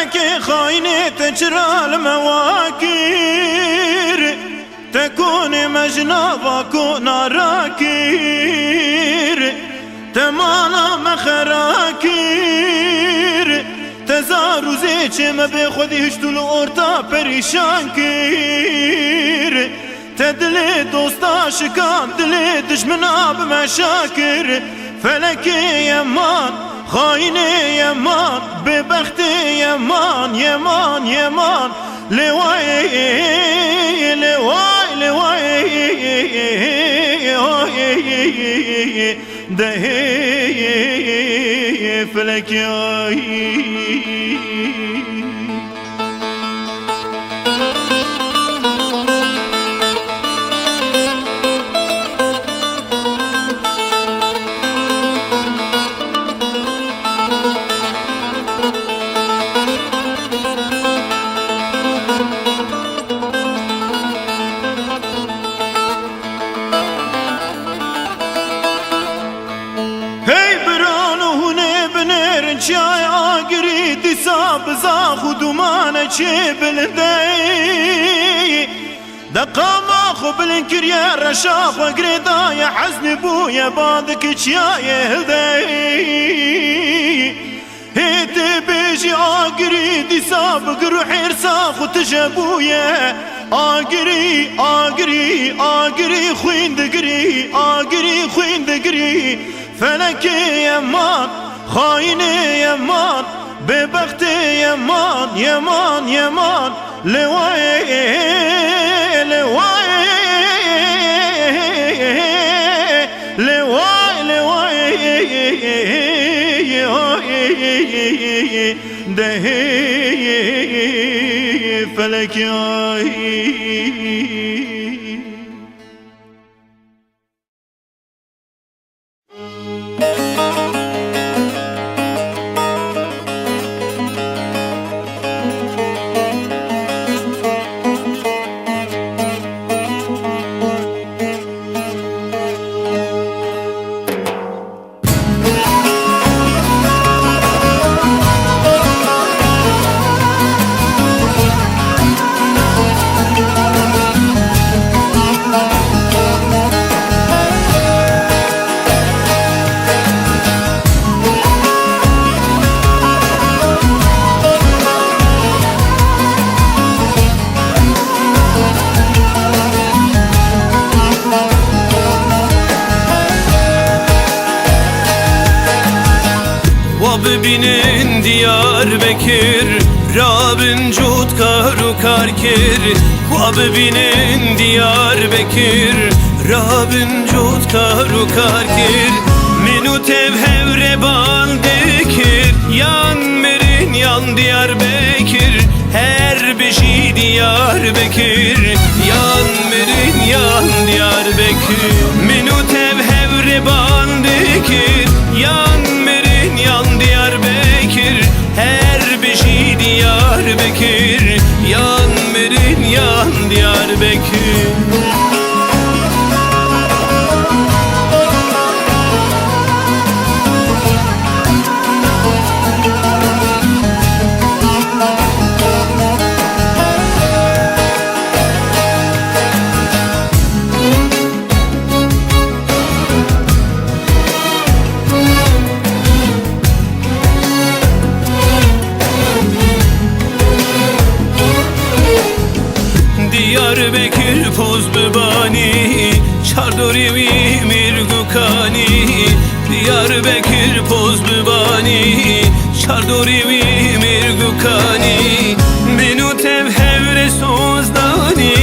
فلك خاينة تجرى المواكير تكون مجنبك ناراكير تمانا مخراكير تزارو زيچ ما بخودي هشتول اورتا پریشان كير تدلي دوستا شكام دلي دشمنا بمشاكر فلك يمان خايني يمان ببختي يمان يمان يمان لواي لواي لواي دهي فلك ياي چای آگری دیسا بزا خودمان چه بلدی دقاما خوبلن کریا رشاق و گریدای حزن بویا بادک چیای هدی هیت بیجی آگری دیسا بگرو حرسا خود تجبویا آگری آگری آگری خویندگری آگری خویندگری فلکی یمان خايني يمان ببختي يمان يمان يمان لواي لواي لواي لواي دهي فلك ياي Bibinin Diyarbekir Rabin cud karu karkir Bibinin Diyarbekir Rabin cud karu karkir Minu tevhevre baldekir Yan merin yan Diyarbekir Her beşi Diyarbekir Yan merin yan Diyarbekir Minu tevhevre baldekir Yan merin yan Diyarbekir Her beşi Diyarbekir Yan merin yan Diyarbekir Diyarbekir poz bibani Çardori vi mirgukani Diyarbekir poz bibani Çardori vi mirgukani Minu tevhevre sozdani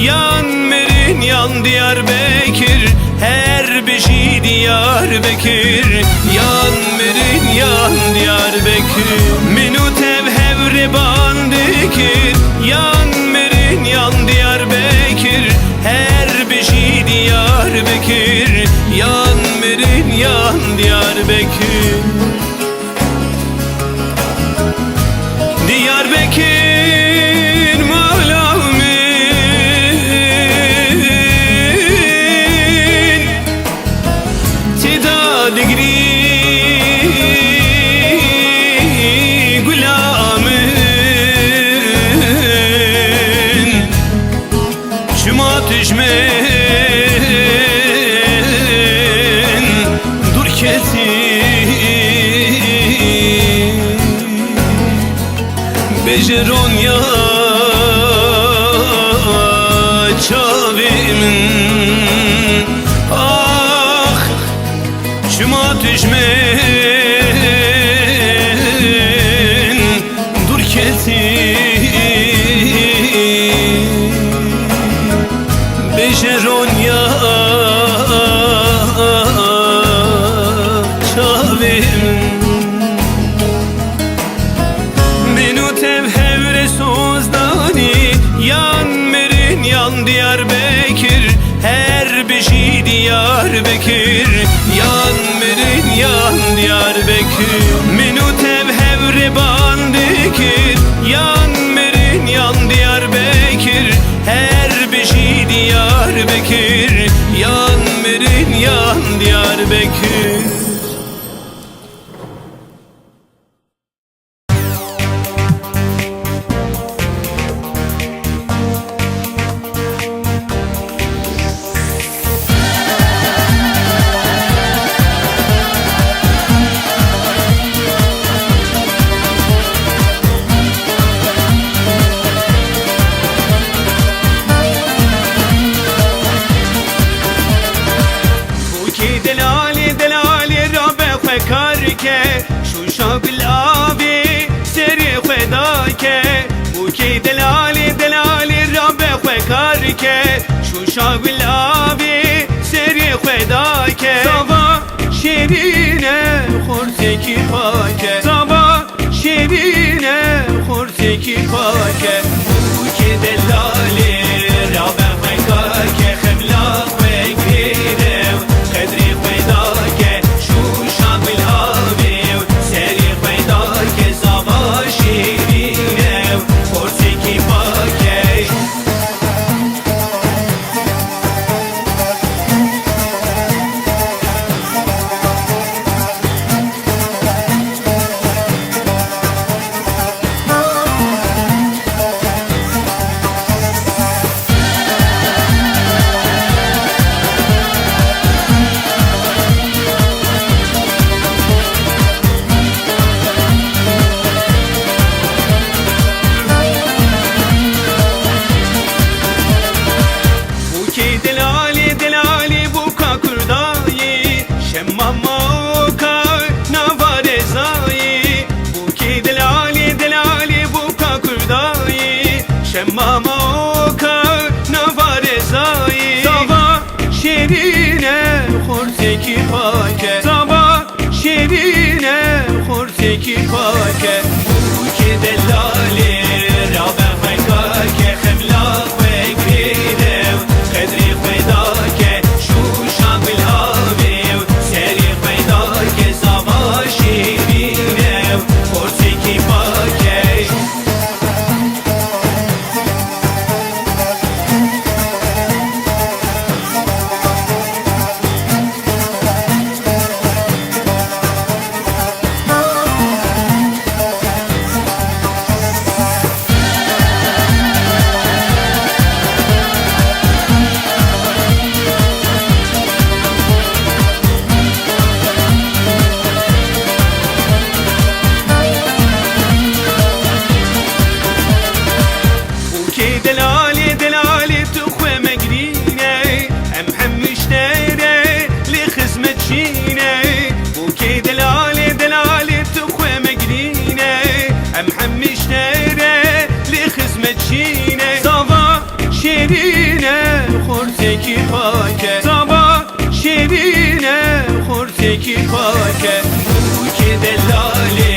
Yan merin yan Diyarbekir Her beşi Diyarbekir Yan merin yan Diyarbekir Minu tevhevre bandekir Yan merin yan Diyarbekir Her beşi Diyarbekir Yan merin yan Diyarbekir Diyarbekir malamin Teda digri gulamin Bejeronya çavimin ah Çuma düşmen dur keti Bejeronya çavimin Benu tevhevre sozdani yan merin yan Diyarbekir her beşi Diyarbekir yan merin yan Diyarbekir Menu tevhevre bandikir yan merin yan Diyarbekir her beşi Diyarbekir yan merin yan Diyarbekir شوشا بالآبي سري خداك وكي دلالي دلالي رب خكارك شوشا بالآبي سري خداك صبا شيرينه خورتكي فاك صبا شيرينه خورتكي فاك وكي دلالي رب خكارك خبلاك وكريده قدري خداك شوشا بالآبي Mama oka navarezai Sabah şerine khorteki pake Sabah şerine khorteki pake Uki delali rabe khekake Khemlak ve gridev Qedri khvedake Shushan bilhaviv Seri khvedake Sabah şerine khorteki pake شیرینه خورتکی پاکه صبا شیرینه خورتکی پاکه بو که دلالی